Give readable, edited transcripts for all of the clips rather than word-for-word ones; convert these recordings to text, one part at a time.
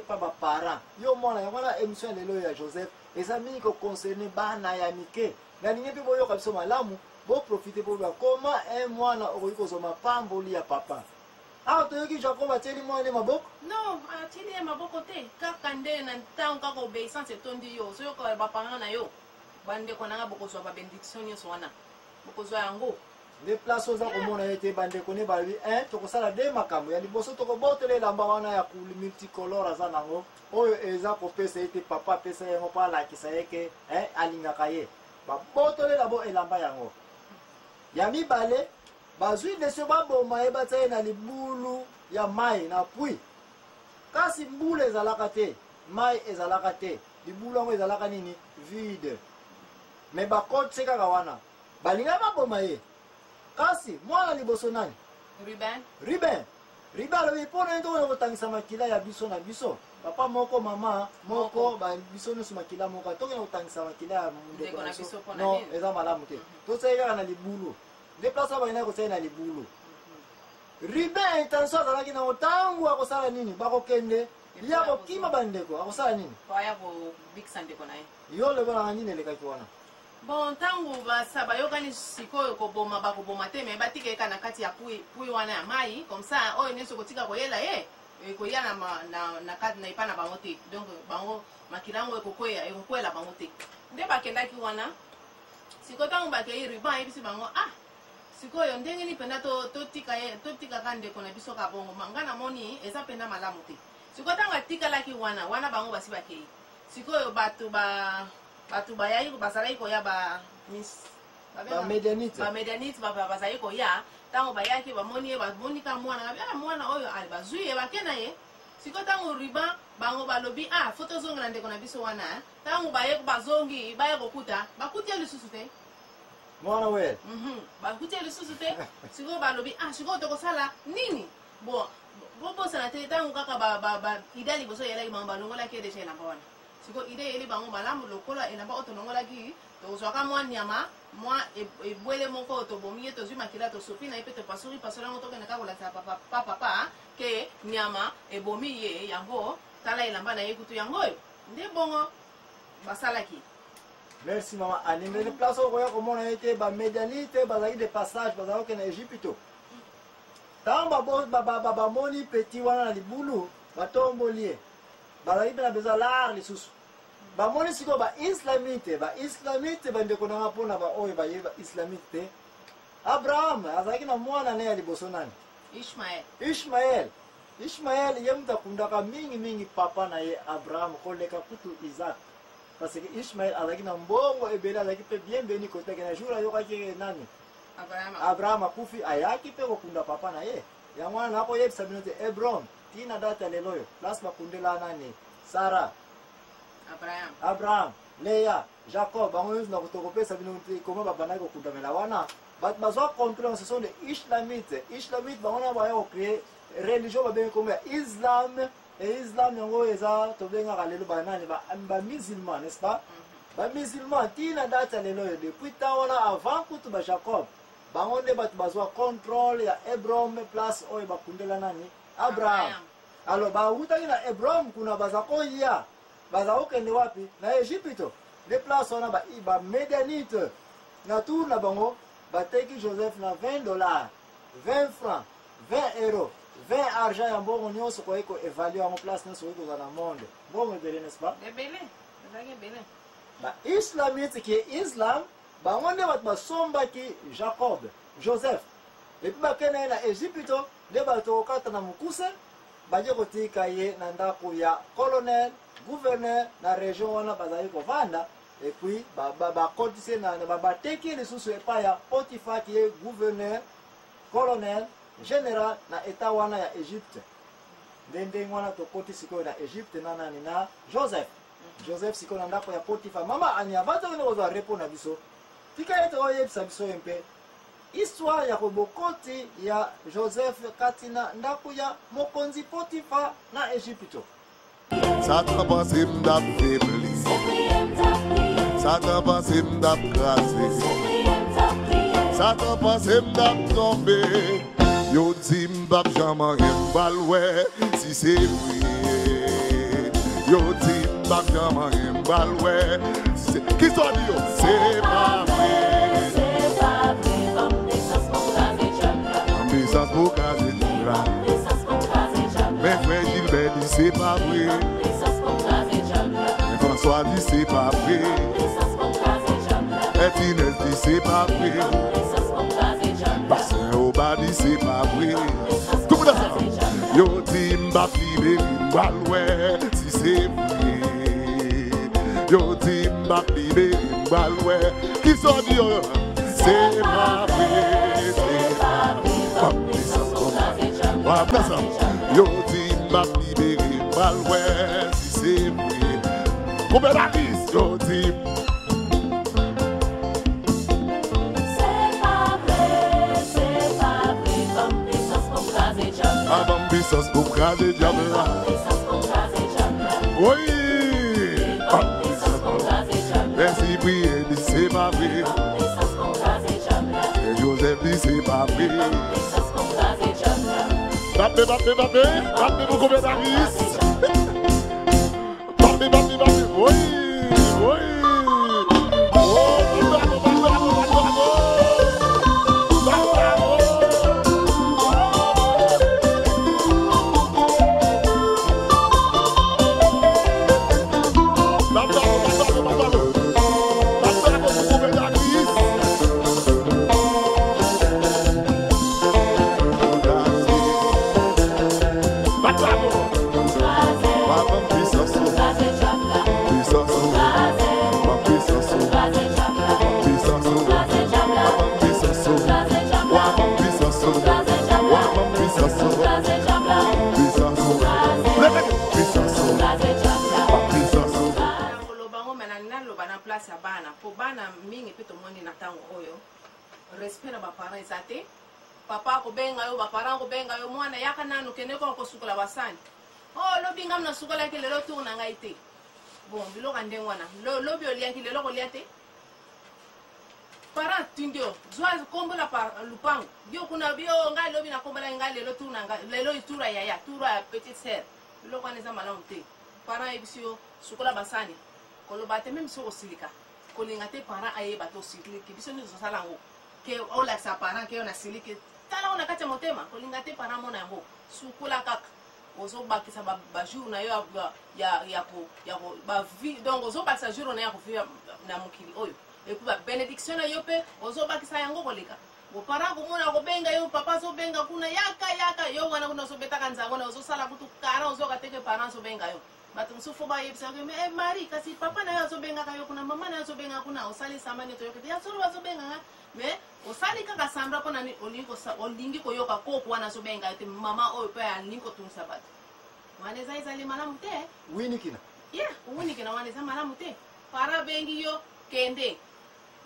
pas ma parent. Yo mona ya mona émission lelo ya Joseph. Les amis qui concernent bana ya mike. Na ninge pe boyo kabisa malamu. Bo profiter pour voir comment un mwana oiko zoma pamboli ya papa. Ah, tu yoki Jacob ateli mwana maboko? Non, ateli maboko te. Kaka nde na ntango kaka obéissance etondi yo. So yo ko ba parent na yo. Bande ko nanga boko zo ba benediction yo so wana. Boko zo yango. Les places aux akomona été bande kone bali to kosala de makambo ya liboso to ko botele lamba wana ya ku multicolore za nango oyo eza ko pesa ete papa pesa yango pa la kisayeke alinga kaye ba botele labo elamba yango ya mibale bazui desio baboma eba tsaye na libulu ya mai na pui kasi mbule ezalaka te mai ezalaka te libulu yango ezalaka nini vide me bakotse kaka wana balinga baboma ye kasi mwana liboso nani Ruben alobi mpona nto oyo kotangisa makila ya biso na biso papa moko mama moko biso nyonso makila moko tokende kotangisa makila ya ndeko na biso non eza malamu te tosali kaka na libulu nde place oyo bakendaki kosali na libulu Ruben intention azalaki nango ntango akosala nini bakokende ya kokima bandeko akosala nini yo lebonaka nini elekaki wana bon tango basaba yokani sikoyo koboma bakoboma te me batika eka na kati ya pui wana ya mai comme ça oyo nyonso kotika koyela ye koya na kati na ipana bango te donc bango makilango ekokwela bango te nde bakendaki wana sikoyo tango bakei ruban ayebisi bango sikoyo ndenge ni mpenda totikaka ndeko na biso ka bongo nga namoni eza mpenda malamu te sikoyo tango atikalaki wana bango basi bakei sikoyo bato bayai bazalaki koya bamedianite bazalaki koya ntango bayaki bamonika mwana oyo bazwi ye bakena ye sikoyo ntango ruban bango balobi fo tozongela ndeko na biso wana ntango bazongi baya kokuta bakuti ye lisusu te mwana we bakuti ye lisusu te sikoyo balobi sikoyo tokosala nini bon bobosana te ntango kaka ida liboso yelaki bango balongolaki ye deja elamba wana siko ide eli bango malamu lokola elamba oyo tonongolaki tozwaka mwa nyama mwa ebwele moko tobomi ye tozwi makila tosopi na ye mpe topasoli yango tokende kaka kolakisa papa ke nyama ebomi ye yango tala elamba na ye kutu yango oyo nde bongo basalaki. Merci mama alimeli place oyo koya komona ete bamedianite bazalaki de passage bazalaki okende na Egypte ntango bamoni peti wana na libulu batomboli ye bazalaki mpe na besoin lar lisusu bamoni sikoyo baislamite bandeko nanga mpona baoyo bayeba islamite te abraham azalaki na mwana ne ya liboso nani ishmael ye mutu akundaka mingi papa na ye abraham koleka kutu isaac parce que ishmael azalaki na mbongo ebele azalaki mpe bien beni kotaki na jour ayokaki nani abraham akufi ayaki mpe kokunda papa na ye yango wana nakoyebisa bino te hebron tina date ya lelo oyo place bakundela nani Sarah Abraham Leah Jacob bango nyonso na kotokopesa bino te koma babandaki kokundamela wana bato bazwa contrôle ce sont des islamites bango na baya kocrée religion babengi kombo ya islam yango eza tobengaka lelo banani bamusulman n'est-ce pas bamusulman tina date ya lelo oyo depuis temps wana avant kutu bajacob bango nde bato bazwa contrôle ya hebron place oyo bakundela nani Abraham. Alors bautaki na Hebron kuna baza koya baza okende wapi na Egypte les places wana bamedianite na tour na bango bateki Joseph na $20 20 francs 20 euros 20 argent ya mbongo nyonso koyeko évaluer yango place nyonso koyeko za na monde mbongo ebele n'est-ce pas ebele islamite ki islam bango nde bato basombaki Jacob Joseph epi bakende na Egypte nde bato kokata na mokuse baje kotika ye na ndako ya colonel gouverneur na région wana bazali kovanda epuis bakotisi bateki lisusu epai ya Potiphar ki ye gouverneur colonel général na eta wana ya Egypte nde ndenge wana tokoti sikoyo na Egypte na nani na Joseph sikoyo na ndako ya Potiphar mama ani avatokende kozwa repo na biso tika ete oyebisa biso ye mpe histoire ya kobokoti ya Joseph katina ndako ya mokonzi Potiphar na Egypte. Satan him that family. Satan him that classic. Satan him that zombie. Yo Zimbab jama him balwe si c'est vrai. Yo team back jama in balwe. Qui sont dit yo? C'est pas vrai. C'est pas vrai. Bambisas pour caser Jamla. Bambisas pour caser Jamla. Bambisas pour caser Jamla. Mais frère Gilbert dit c'est pas vrai. Bambisas pour caser Jamla. Mais François dit c'est pas vrai. Bambisas pour caser Jamla. Et Inès dit c'est pas vrai. Bambisas pour caser Jamla. Bassin Oba dit c'est pas vrai. Tout le monde a ça. Yo team back libéré balwe. Si c'est vrai. Yo team back libéré balwe. Qui sont dit yo? C'est pas vrai. C'est pas vrai. Bambisas pour caser Jamla. Voilà ça. Yo team back libéré balwe. Si c'est vrai. Combien d'artistes? Yo team. Bambisas pour caser Jamla. Oui. Bambisas pour caser Jamla. Merci prier dit c'est pas vrai. Et Joseph dit c'est pas vrai. Bappé, bappé, bappé. Bappé pour combien d'artistes? Bappé, bappé, bappé. Oui. Oui. Oh, bravo, bravo, bravo, bravo. Respect na baparents ezate papa ko benga yo baparents ko benga yo mwana yaka nanu kene ko sukola basani oh lobi ngam na sukola ke lelo tourna ngai te bon biloko ndenge wana lobi olia ki lelo ko lia te parents tindio zwa kombola pa lupango bio kuna bio ngai lobi na kombola ngai lelo tourna ngai lelo itura ya tura petite sœur biloko aneza malamu te parents ebisio sukola basani ko lobate même so osilika ko linga te parents ayeba to siliki biso ni zo sala ngo ke ola sa parent ke ona silike tala ona kati motema kolinga te parent mona yango sukula kaka ozo bakisa ba jour na yo ya ko ba vie donc ozo bakisa jour na ya ko vivre na mukili oyo et puis ba bénédiction na yo pe ozo bakisa yango koleka bo parent ko mona ko benga yo papa so benga kuna yaka yo wana kuna so betaka nzango na ozo sala kutu kara ozo kateke parent so benga yo batu msufu ba yebisa ke me mari kasi papa na yo so benga kayo kuna mama na yo so benga kuna osali samani to yo ke ya solo so benga mais osali kaka sambra pona ni olingi ko yoka ko wana so benga te mama oyo pe alingo tunsa bat wane za izali malamu te winikina winikina wane za malamu te para bengi yo kende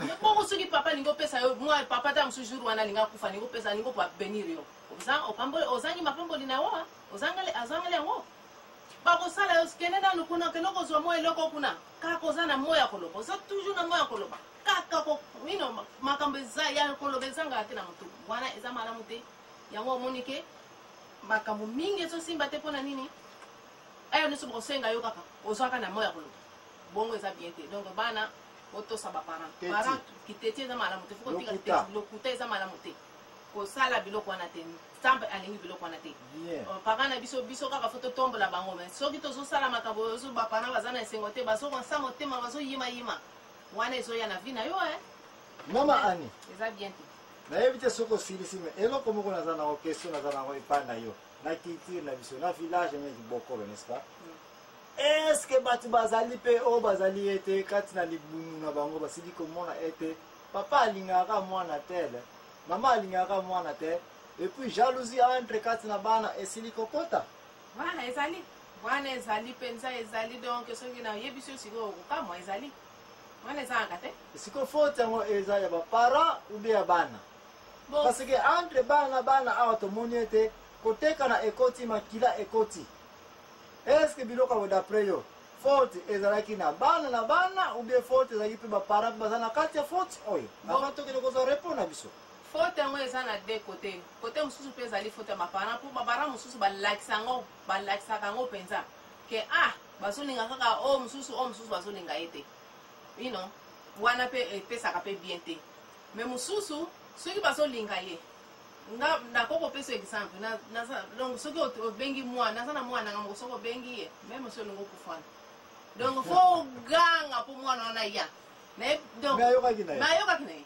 ne ko usuki papa lingo pesa yo mwa papa ta msujuru wana linga kufa lingo pesa lingo pa benir yo oza opambo ozangi mapambo linawa azangale ngo bako sala yo kende na nukuna kenoko zo mo eloko kuna kako zana moya kolobo za toujours na moya koloba kaka ko wino makambe za ya kolobezanga ate na mutu wana eza malamu te yango monike makambo mingi so simba te pona nini ayo niso bosenga yo kaka ozwaka na moya koloba bongo eza bien te donc bana oto saba parent kitete eza malamu te foko tika te lokuta eza malamu te ko sala biloko wana te stamp alingi biloko wana te parent na biso kaka foto tombola bango mais soki tozo sala makambo zo ba parent bazana esengo te baso konsa motema baso yima wana ezoya na vie na yo mama ani eza bien te nayebi te soko silisi me eloko moko naza nango question naza nango epai na yo na culture na biso na village nyaki bokolo n'est-ce pas est-ce que batu bazali pe o bazali ete kati na libunu na bango basili komona ete papa alingaka mwana tele mama alingaka mwana te et puis jalousie entre kati na bana esili kokota wana ezali wana ezali penza ezali donc soki na yebi so siko kokamwa ezali wana ezanga te siko faute yango eza ya baparent ou bien ya bana parce que entre bana awa tomoni ete koteka na ekoti makila ekoti est-ce que biloko yango d'après yo faute ezalaki na bana ou bien faute ezalaki mpe baparent baza na kati ya faute oyo avant tokende kozwa répondre na biso faute yango eza na de kote mosusu mpe ezali faute ya baparent mpo babara mosusu balakisaka yango mpenza ke bazolinga kaka o mosusu bazolinga ye te you know wana pe epesaka pe bien te mais mosusu soki bazolinga ye nga nakoko pesa exemple donc soki obengi mwana naza na mwana nga moko soki obengi ye même soki olingi okufana donc fo ganga po mwana wana ya donc ayokaki na ye